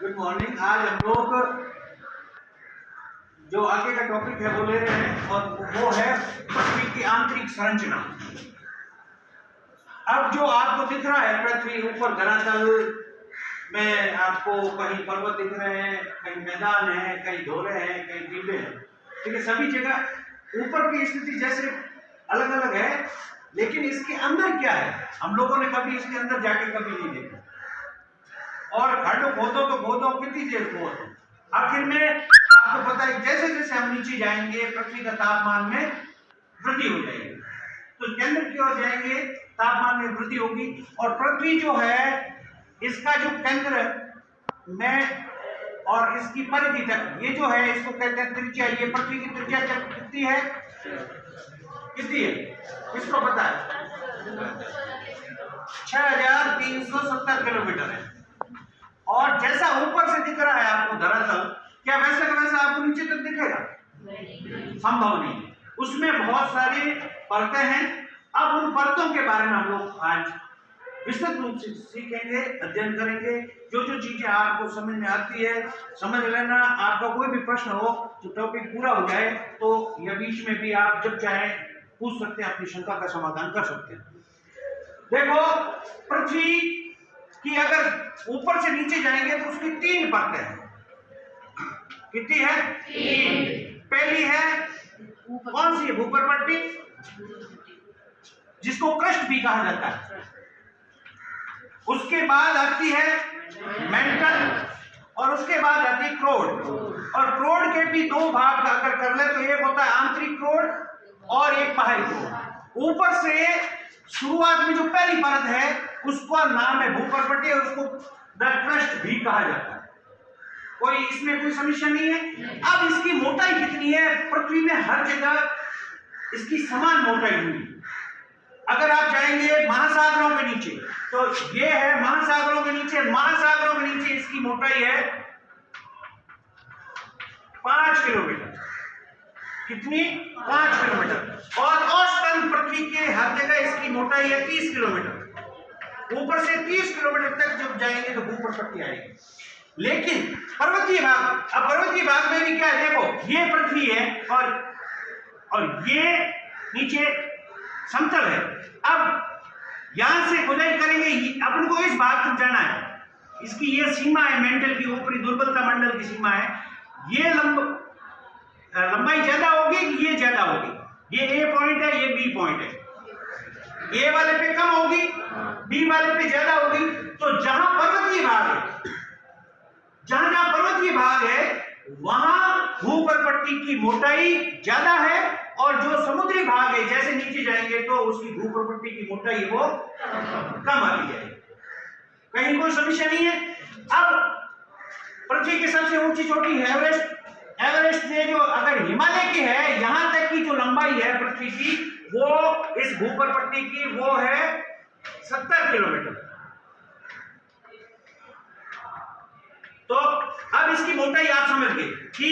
Good morning. आज हम लोग जो आगे का टॉपिक है वो ले रहे हैं और वो है पृथ्वी की आंतरिक संरचना। अब जो आपको दिख रहा है पृथ्वी ऊपर धरातल में, आपको कहीं पर्वत दिख रहे हैं, कहीं मैदान है, कहीं ढोले हैं, कहीं टीले हैं। ठीक है, सभी जगह ऊपर की स्थिति जैसे अलग अलग है, लेकिन इसके अंदर क्या है हम लोगों ने कभी इसके अंदर जाके कभी नहीं देखा। और खड्ड खोदो कितनी देर खोदो, आखिर में आपको पता है जैसे जैसे हम नीचे जाएंगे पृथ्वी का तापमान में वृद्धि हो जाएगी, तो केंद्र की ओर जाएंगे तापमान में वृद्धि होगी। और पृथ्वी जो है इसका जो केंद्र में और इसकी परिधि तक, ये जो है इसको कहते हैं त्रिज्या। ये पृथ्वी की त्रिज्या कितनी है, इसको पता है 6370 किलोमीटर है। और जैसा ऊपर से दिख रहा है आपको धरातल, क्या वैसा का वैसा आपको नीचे तक दिखेगा? संभव नहीं। उसमें बहुत सारी परतें हैं। अब उन परतों के बारे में हम लोग आज विस्तृत रूप से सीखेंगे, अध्ययन करेंगे। जो जो चीजें आपको समझ में आती है समझ लेना। आपका कोई भी प्रश्न हो, जो टॉपिक पूरा हो जाए तो या बीच में भी आप जब चाहे पूछ सकते हैं, अपनी शंका का समाधान कर सकते हैं। देखो, पृथ्वी कि अगर ऊपर से नीचे जाएंगे तो उसकी 3 परतें हैं। कितनी है? 3। पहली है कौन सी? भूपर्पट्टी, जिसको क्रस्ट भी कहा जाता है। उसके बाद आती है मेंटल और उसके बाद आती है क्रोड। और क्रोड के भी 2 भाग अगर कर ले तो एक होता है आंतरिक क्रोड और एक बाहरी क्रोड। ऊपर से शुरुआत में जो पहली परत है उसका नाम है भूपर्पट्टी और उसको द क्रस्ट भी कहा जाता है। कोई इसमें कोई समस्या नहीं है। अब इसकी मोटाई कितनी है? पृथ्वी में हर जगह इसकी समान मोटाई हुई। अगर आप जाएंगे महासागरों के नीचे तो ये है महासागरों के नीचे। महासागरों के नीचे इसकी मोटाई है 5 किलोमीटर। कितनी? 5 किलोमीटर। और औसतन पृथ्वी के हर जगह इसकी मोटाई है 30 किलोमीटर। ऊपर से 30 किलोमीटर तक जब जाएंगे तो भूपर्पट्टी आएगी। लेकिन पर्वतीय भाग, अब पर्वतीय भाग में भी क्या है? देखो, ये पृथ्वी है और ये नीचे समतल है। अब यहां से खुदाई करेंगे, अपन को इस भाग तक जाना है। इसकी ये सीमा है, मेंटल की ऊपरी दुर्बलता मंडल की सीमा है। ये लंबाई ज्यादा होगी कि ये ज्यादा होगी? ये ए पॉइंट है, ये बी पॉइंट है। ए वाले पे कम होगी, बी वाले पे ज्यादा होगी। तो जहां पर्वतीय भाग है, जहां पर्वतीय भाग है वहां भूपर्पट्टी की मोटाई ज्यादा है। और जो समुद्री भाग है, जैसे नीचे जाएंगे तो उसकी भूपर्पट्टी की मोटाई वो कम आती जाएगी। कहीं कोई समस्या नहीं है। अब पृथ्वी की सबसे ऊंची चोटी है एवरेस्ट। एवरेस्ट से जो अगर हिमालय की है, यहां तक की जो लंबाई है पृथ्वी की, वो इस भूपर्पट्टी की वो है 70 किलोमीटर। तो अब इसकी मोटाई आप समझ गए कि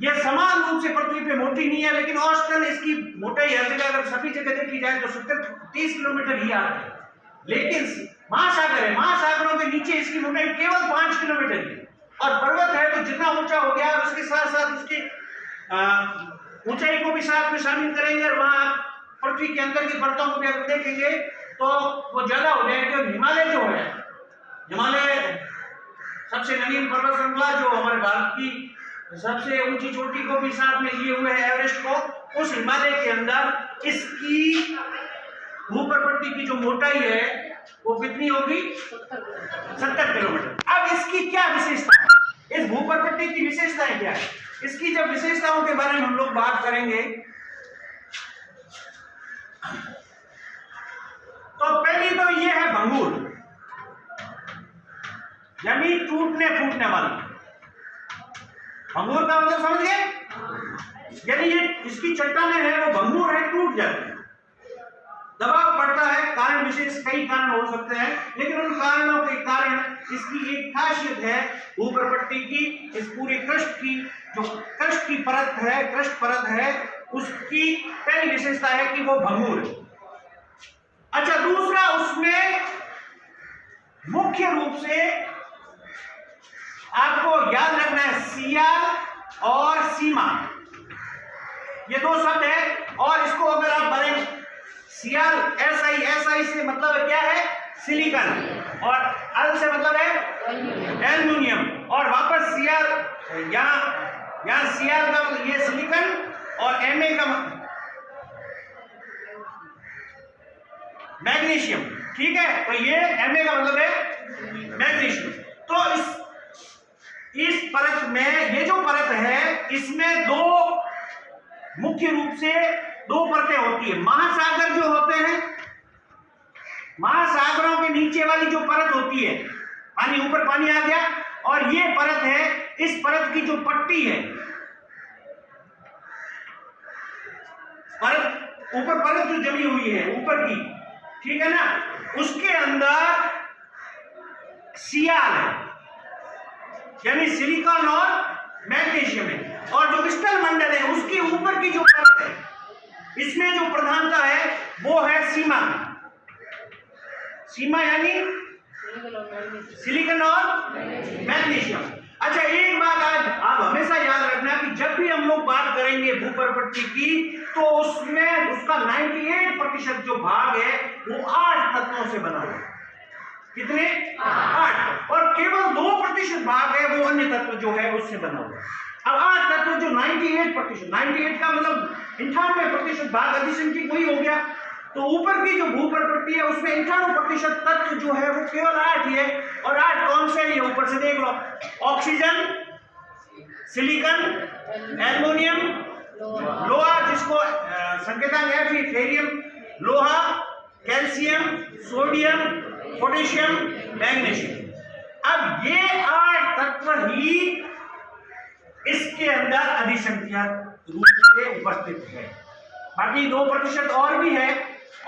यह समान रूप से पृथ्वी पे मोटी नहीं है, लेकिन औसतन इसकी मोटाई हर जगह अगर सभी जगह देखी जाए तो 70-30 किलोमीटर ही आती है। लेकिन महासागर है, महासागरों के नीचे इसकी मोटाई केवल 5 किलोमीटर की। और पर्वत है तो जितना ऊंचा हो गया उसके साथ साथ उसकी ऊंचाई को भी साथ में शामिल करेंगे। और वहां पृथ्वी के अंदर की परतों को भी अगर देखेंगे तो वो ज्यादा हो जाएगी। और हिमालय जो है, हिमालय सबसे नवीन पर्वत श्रृंखला जो हमारे भारत की सबसे ऊंची चोटी को भी साथ में लिए हुए है, एवरेस्ट को, उस हिमालय के अंदर इसकी भूपर्पट्टी की जो मोटाई है वो कितनी होगी? 70 किलोमीटर। अब इसकी क्या विशेषता है? इस भूपर्पट्टी की विशेषताएं क्या है? इसकी जब विशेषताओं के बारे में हम लोग बात करेंगे तो पहली तो ये है भंगुर, यानी टूटने फूटने वाली। भंगुर का मतलब समझ गए? यानी ये इसकी चट्टानें हैं वो भंगुर है, टूट जाती है। दबाव पड़ता है, कारण विशेष कई कारण हो सकते हैं, लेकिन उन कारणों के कारण इसकी एक खासियत है भूपर्पट्टी की। इस पूरी क्रस्ट की जो क्रस्ट की परत है, क्रस्ट परत है, उसकी पहली विशेषता है कि वो भंगुर है। अच्छा, दूसरा उसमें मुख्य रूप से है सियाल और सीमा, ये दो शब्द है। और इसको अगर आप बढ़ें, सियाल SI से मतलब क्या है? सिलिकॉन, और अल से मतलब है एल्युमिनियम, और वापस सियाल, यहाँ सियाल का ये सिलिकॉन और Ma का मैग्नीशियम, ठीक है। तो ये Ma का मतलब है मैग्नीशियम। तो इस परत में, ये जो परत है इसमें दो मुख्य रूप से दो परतें होती है। महासागर जो होते हैं, महासागरों के नीचे वाली जो परत होती है, पानी ऊपर पानी आ गया, और ये परत है, इस परत की जो पट्टी है, परत ऊपर परत जो जमी हुई है ऊपर की, ठीक है ना, उसके अंदर सियाल है, यानी सिलिकॉन और मैग्नीशियम है। और जो क्रिस्टल मंडल है उसके ऊपर की जो परत है, इसमें जो प्रधानता है वो है सीमा। सीमा यानी सिलिकॉन और मैग्नीशियम। अच्छा, एक बात आज आप हमेशा याद रखना कि जब भी हम लोग बात करेंगे भूपरपट्टी की, तो उसमें उसका 98% जो भाग है वो 8 तत्वों से बना हुआ है। कितने? 8। और केवल 2% भाग है वो अन्य तत्व जो है उससे बना हुआ है। अब 8 तत्व जो 98%, 98 का मतलब 98% भाग एडिशन की वही हो गया। तो ऊपर की जो भूपरपट्टी है उसमें 98% तत्व जो है वो केवल 8 ही है। और 8 कौन से है? ऊपर से देख लो, ऑक्सीजन, सिलिकॉन, एल्युमिनियम, लोहा जिसको संकेतांक Fe, फेरियम, लोहा, कैल्शियम, सोडियम, पोटेशियम, मैग्नीशियम। अब ये 8 तत्व ही इसके अंदर अधिसंख्यक रूप से उपस्थित है। बाकी 2% और भी है,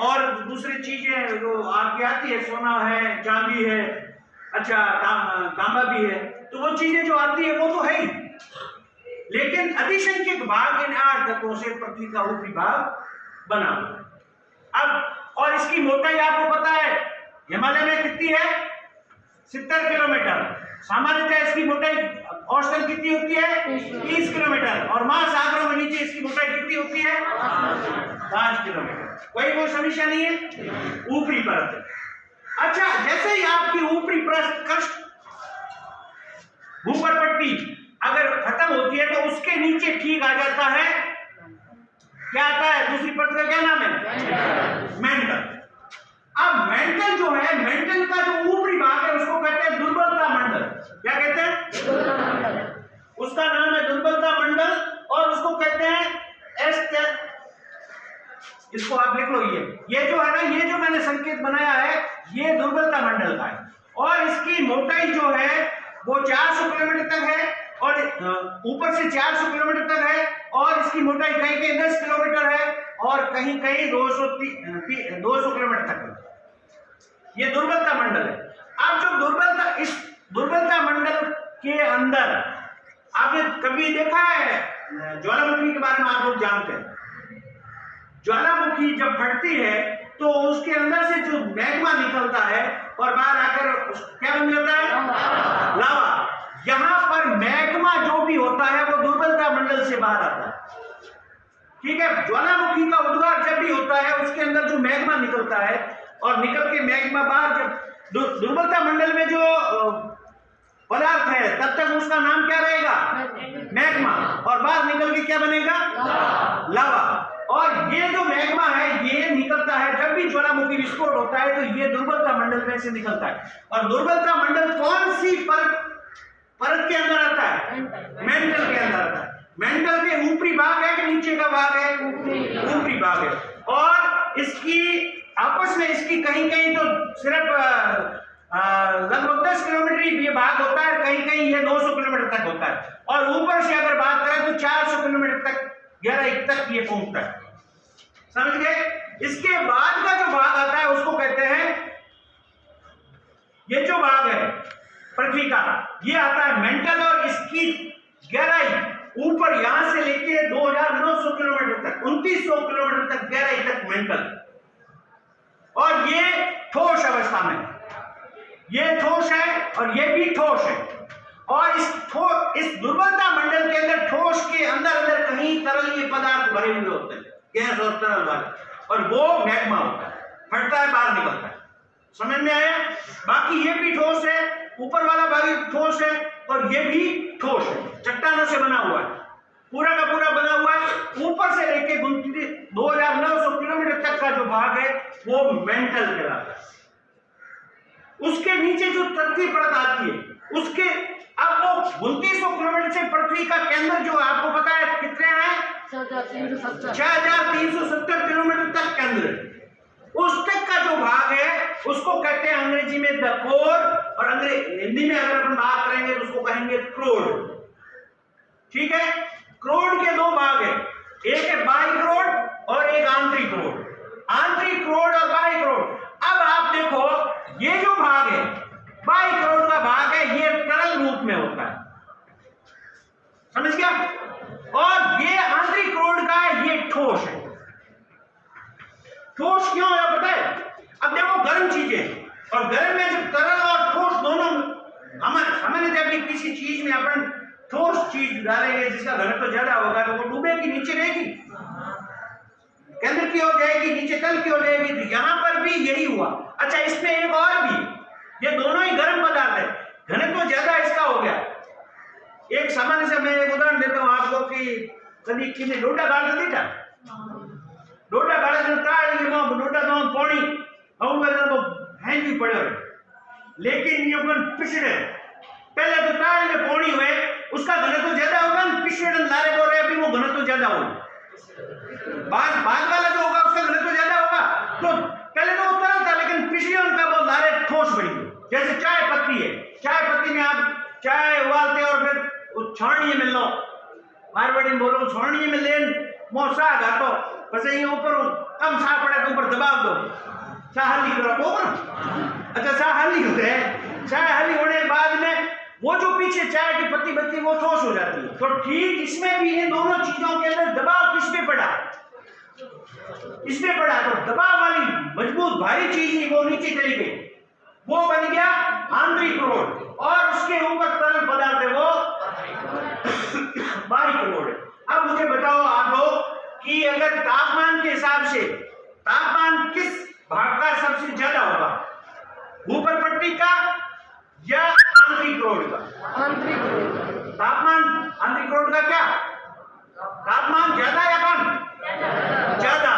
और दूसरी चीजें जो आपकी आती है, सोना है, चांदी है, अच्छा तांबा भी है, तो वो चीजें जो आती है वो तो है ही, लेकिन अधिसंख्यक भाग इन 8 तत्वों से पृथ्वी का ऊपरी भाग बना हुआ। अब और इसकी मोटाई आपको पता है हिमालय में कितनी है? 70 किलोमीटर। सामान्यतः इसकी मोटाई औसतन कितनी होती है? 30 किलोमीटर। और महासागरों में नीचे इसकी मोटाई कितनी होती है? 5 किलोमीटर। कोई वो समस्या नहीं है, ऊपरी परत। अच्छा, जैसे ही आपकी ऊपरी परत भूपरपट्टी अगर खत्म होती है तो उसके नीचे ठीक आ जाता है, क्या आता है? दूसरी परत का क्या नाम है? मेंटल। अब मेंटल जो है, मेंटल का जो ऊपरी भाग है उसको कहते हैं दुर्बलता मंडल। क्या कहते हैं? उसका नाम है दुर्बलता मंडल, और उसको कहते हैं इसको आप लिख लो, ये जो है ना, ये जो मैंने संकेत बनाया है ये दुर्बलता मंडल का है। और इसकी मोटाई जो है वो 400 किलोमीटर तक है, और ऊपर से 400 किलोमीटर तक है, और इसकी मोटाई कहीं कहीं 10 किलोमीटर है, और कहीं कहीं 200 किलोमीटर तक है। ये दुर्बलता मंडल है। अब जो इस दुर्बलता मंडल के अंदर आपने कभी देखा है, ज्वालामुखी के बारे में आप लोग जानते हैं, ज्वालामुखी जब फटती है तो उसके अंदर से जो मैग्मा निकलता है और बाहर आकर क्या बन जाता है? लावा। यहां पर मैग्मा जो भी होता है वो दुर्बलता मंडल से बाहर आता है, ठीक है। ज्वालामुखी का उद्गार जब भी होता है उसके अंदर जो मैग्मा निकलता है, और निकल के मैग्मा बाहर, जब दुर्बलता मंडल में जो पदार्थ है तब तक उसका नाम क्या रहेगा? मैग्मा। और बाहर निकल के क्या बनेगा? लावा। और ये जो मैग्मा है ये निकलता है, जब भी ज्वालामुखी विस्फोट होता है तो ये दुर्बलता मंडल में से निकलता है। और दुर्बलता मंडल कौन सी परत के अंदर आता है? मेंटल के अंदर आता है। मेंटल के ऊपरी भाग है कि नीचे का भाग है? ऊपरी भाग है। और इसकी आपस में इसकी कहीं कहीं तो सिर्फ लगभग 10 किलोमीटर ये भाग होता है, कहीं कहीं ये 200 किलोमीटर तक होता है, और ऊपर से अगर बात करें तो 400 किलोमीटर तक गहराई तक ये पहुंचता है। समझ गए? इसके बाद का जो भाग आता है उसको कहते हैं, ये जो भाग है पृथ्वी का ये आता है मेंटल, और इसकी गहराई ऊपर यहां से लेके 2900 किलोमीटर तक, 2900 किलोमीटर तक गहराई तक मेंटल। और ये ठोस अवस्था में, ये ठोस है और ये भी ठोस है। और इस दुर्बलता मंडल के अंदर ठोस के अंदर अंदर कहीं तरल ये पदार्थ भरे हुए होते हैं, गैस और तरल वाले, और वो मैग्मा होता है, फटता है, बाहर निकलता है। समझ में आया? बाकी ये भी ठोस है, ऊपर वाला भाग भी ठोस है, और ये भी ठोस है, चट्टानों से बना हुआ है, पूरा का पूरा बना हुआ है। ऊपर से लेके 2900 किलोमीटर तक का जो भाग है वो मेंटल कहलाता है। उसके नीचे जो पृथ्वी परत आती है उसके, अब वो 2900 किलोमीटर से पृथ्वी का केंद्र जो आपको पता है कितने है, 6370 किलोमीटर तक केंद्र, उस तक का जो भाग है उसको कहते हैं अंग्रेजी में द कोर, और हिंदी में अगर अपन बात करेंगे तो उसको कहेंगे क्रोड। ठीक है? क्रोड के दो भाग है, एक है बाह्य क्रोड और एक आंतरिक क्रोड। आंतरिक क्रोड और बाह्य क्रोड। अब आप देखो ये जो भाग है बाह्य क्रोड का भाग है, ये तरल रूप में होता है, समझ गया? और ये आंतरिक क्रोड का है, ये ठोस है। ठोस क्यों है पता है? अब देखो गर्म चीजें, और गर्म में जब तरल और ठोस दोनों, हमने जब किसी चीज में अपन ठोस चीज डालेंगे जिसका घनत्व तो ज्यादा होगा तो वो डूबेगी, नीचे रहेगी, केंद्र की ओर जाएगी, नीचे तल की ओर जाएगी। तो यहां पर भी यही हुआ। अच्छा, इसमें एक और भी, ये दोनों ही गर्म पदार्थ है, घनत्व तो ज्यादा इसका हो गया। एक सामान्य से मैं एक उदाहरण देता हूं आपको कि कभी किसी लोटा गाड़ देता, लोटा गाड़े तो लोटा तो पानी तो हैंग भी पड़े, लेकिन ये अपन पिछड़े पहले तो ताल में पानी हुए, उसका घनत्व ज्यादा होगा, पिछड़न लारे बोल रहे, अभी वो घनत्व ज्यादा होगा, बाद वाला जो होगा उसका घनत्व ज्यादा होगा। तो पहले तो वो तरल था, लेकिन पिछड़न का वो लारे ठोस बन गई। जैसे चाय पत्ती है, चाय पत्ती में आप चाय उबालते और फिर छानिए में लो, मारवाड़ी में बोलो छानिए में लेन मोसा घाटो, बस ये ऊपर कम सा पड़े तो ऊपर दबाव दो, चाहली करो वो ना। अच्छा, चाहली होते हैं, चाहली होने के बाद में वो जो पीछे चाय की पत्ती बत्ती वो ठोस हो जाती है। तो ठीक इसमें भी इन दोनों चीजों के अंदर दबाव किस पे पड़ा, इसमें पड़ा। तो दबाव वाली मजबूत भारी चीज ही वो नीचे चली गई, वो बन गया आंतरिक क्रोड, और उसके ऊपर तरल पदार्थ है वो बाह्य क्रोड। अब मुझे बताओ आप लोग कि अगर तापमान के हिसाब से तापमान किस भाग का सबसे ज्यादा होगा, ऊपर पट्टी का या आंतरिक क्रोड का? आंतरिक क्रोड। तापमान आंतरिक क्रोड का क्या तापमान ज्यादा या कम? ज्यादा।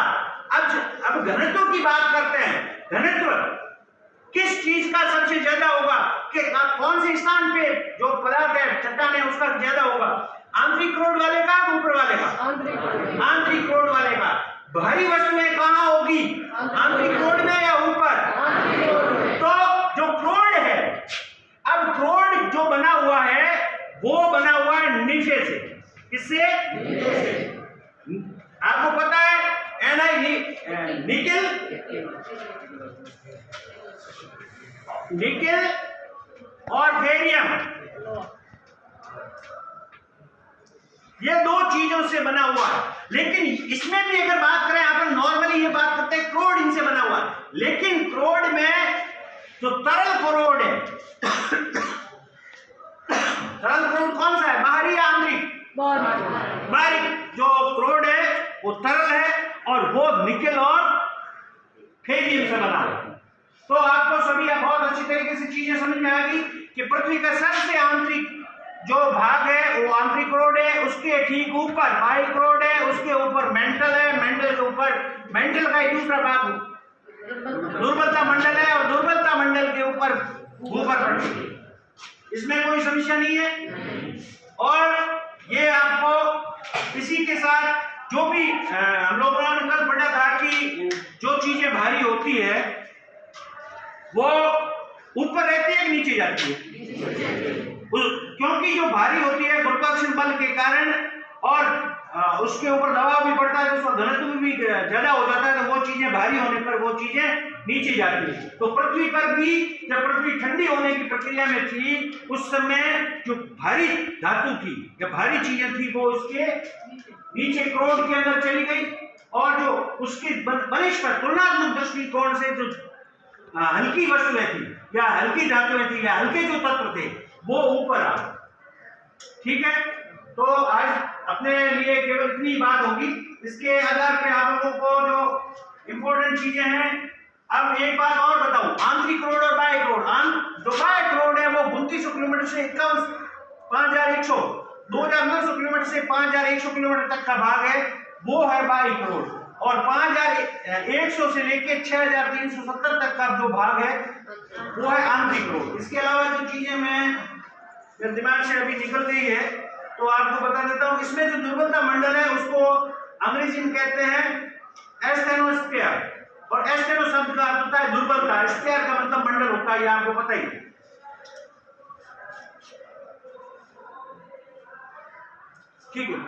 अब घनत्व की बात करते हैं, घनत्व किस चीज का सबसे ज्यादा होगा, कि कौन से स्थान पे जो पदार्थ है चट्टान है उसका ज्यादा होगा, आंतरिक क्रोड वाले का ऊपर वाले का? आंतरिक क्रोड वाले का। भारी वस्तुएं कहां होगी, आंतरिक क्रोड में या ऊपर? तो जो क्रोड है, अब क्रोड जो बना हुआ है वो बना हुआ है नीचे से, किससे? आपको पता है निकेल और बेरियम, ये दो चीजों से बना हुआ है। लेकिन इसमें भी अगर बात करें, अपन नॉर्मली ये बात करते हैं क्रोड इनसे बना हुआ है, लेकिन क्रोड में जो तरल क्रोड है, तरल क्रोड कौन सा है, बाहरी या आंतरिक? बाहरी जो क्रोड है वो तरल है, और वो निकेल और फेरियम से बना है। तो आपको सभी बहुत अच्छी तरीके से चीजें समझ में आ गई कि पृथ्वी का सबसे आंतरिक जो भाग है वो आंतरिक क्रोड है, उसके ठीक ऊपर बाह्य क्रोड है, उसके ऊपर मेंटल है, मेंटल के ऊपर मेंटल का एक दूसरा भाग दुर्बलता मंडल है, और दुर्बलता मंडल के ऊपर पृथ्वी। इसमें कोई समस्या नहीं है। और ये आपको इसी के साथ जो भी हम लोगों ने कल पढ़ा था कि जो चीजें भारी होती है वो ऊपर रहती है, नीचे जाती है, क्योंकि जो भारी होती है गुरुत्वाकर्षण बल के कारण, और उसके ऊपर दबाव भी पड़ता है तो उसका घनत्व भी ज्यादा हो जाता है, तो वो चीजें भारी होने पर वो चीजें नीचे जाती है। तो पृथ्वी पर भी जब पृथ्वी ठंडी होने की प्रक्रिया में थी, उस समय जो भारी धातु थी या भारी चीजें थी वो उसके नीचे क्रोड के अंदर चली गई, और जो उसकी बनिष्ठ तुलनात्मक दृष्टिकोण से जो हल्की वस्तुएं थी या हल्की धातुएं थी या हल्के जो तत्व थे वो ऊपर आ। ठीक है, तो आज अपने लिए केवल इतनी बात होगी। इसके आधार पे आप लोगों को जो इंपॉर्टेंट चीजें हैं, अब एक बात और बताऊं, आंतरिक रोड और बाह्य रोड। जो बाह्य रोड है वो 3200 किलोमीटर से 5100 2900 किलोमीटर से 5100 किलोमीटर तक का भाग है, वो है बाह्य रोड। और 5100 से लेके 6370 तक का जो भाग है वो है आंतरिक रोड। इसके अलावा जो चीजें मेरे दिमाग से अभी निकल गई है तो आपको बता देता हूं। इसमें जो दुर्बलता मंडल है उसको अंग्रेजी में कहते हैं एस्थेनोस्फीयर, और एस्थेनो शब्द का अर्थ होता है दुर्बलता, स्फीयर का मतलब मंडल होता है, ये आपको पता ही है। ठीक है।